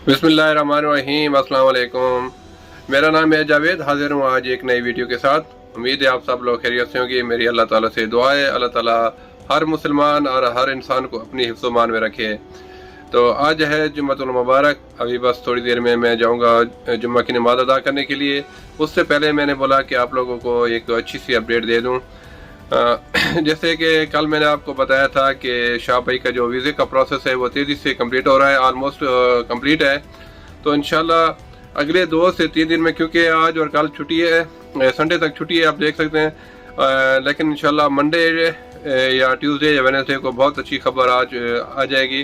बिस्मिल्लाहिर्रहमानिर्रहीम, अस्सलाम वालेकुम। मेरा नाम है जावेद, हाजिर हूँ आज एक नई वीडियो के साथ। उम्मीद है आप सब लोग खैरियत से होंगे। मेरी अल्लाह ताला से दुआ है, अल्लाह ताला हर मुसलमान और हर इंसान को अपनी हिफ्ज़-ओ-मान में रखे। तो आज है जुम्मतुल मुबारक। अभी बस थोड़ी देर में मैं जाऊँगा जुम्मा की नमाज़ अदा करने के लिए। उससे पहले मैंने बोला कि आप लोगों को एक अच्छी सी अपडेट दे दूँ। जैसे कि कल मैंने आपको बताया था कि शाह भाई का जो वीज़े का प्रोसेस है वो तेज़ी से कंप्लीट हो रहा है, ऑलमोस्ट कंप्लीट है। तो इंशाल्लाह अगले 2 से 3 दिन में, क्योंकि आज और कल छुट्टी है, संडे तक छुट्टी है आप देख सकते हैं, लेकिन इंशाल्लाह मंडे या ट्यूसडे या वेडनेसडे को बहुत अच्छी खबर आज आ जाएगी।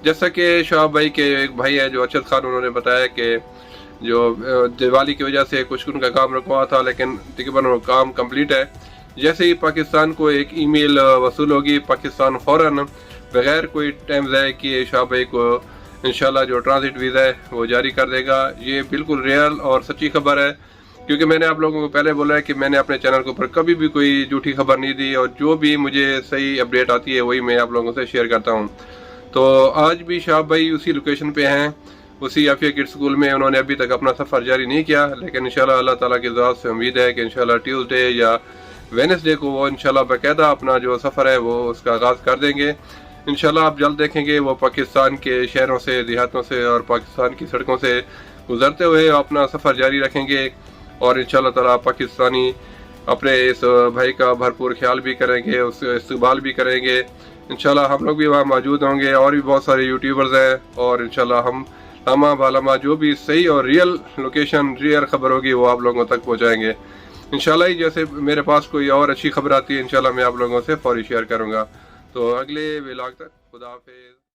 जैसा कि शाह भाई के एक भाई है जो अरशद खान, उन्होंने बताया कि जो दिवाली की वजह से कुछ उनका काम रुका हुआ था, लेकिन तकरीबन वो काम कंप्लीट है। जैसे ही पाकिस्तान को एक ईमेल वसूल होगी, पाकिस्तान फ़ौरन बग़ैर कोई टाइम ज़ाय किए शाह भाई को इंशाल्लाह जो ट्रांजिट वीज़ा है वो जारी कर देगा। ये बिल्कुल रियल और सच्ची खबर है, क्योंकि मैंने आप लोगों को पहले बोला है कि मैंने अपने चैनल के ऊपर कभी भी कोई झूठी खबर नहीं दी, और जो भी मुझे सही अपडेट आती है वही मैं आप लोगों से शेयर करता हूँ। तो आज भी शाह भाई उसी लोकेशन पे हैं, उसी आफिया किड्स स्कूल में। उन्होंने अभी तक अपना सफ़र जारी नहीं किया, लेकिन इंशाल्लाह अल्लाह ताला की ज़ात से उम्मीद है कि इंशाल्लाह ट्यूसडे या वेडनेसडे को वो इंशाल्लाह बाकायदा अपना जो सफ़र है वो उसका आगाज़ कर देंगे। इंशाल्लाह आप जल्द देखेंगे वो पाकिस्तान के शहरों से, देहातों से और पाकिस्तान की सड़कों से गुजरते हुए अपना सफ़र जारी रखेंगे, और इंशाल्लाह ताला पाकिस्तानी अपने इस भाई का भरपूर ख्याल भी करेंगे, उसका इस्तकबाल भी करेंगे। इंशाल्लाह हम लोग भी वहाँ मौजूद होंगे, और भी बहुत सारे यूट्यूबर्स हैं, और इंशाल्लाह हम लामा बालामा जो भी सही और रियल लोकेशन, रियल खबर होगी वो आप लोगों तक पहुँचाएँगे इंशाल्लाह। ही जैसे मेरे पास कोई और अच्छी खबर आती है इंशाल्लाह मैं आप लोगों से फौरी शेयर करूँगा। तो अगले व्लॉग तक खुदा हाफिज़।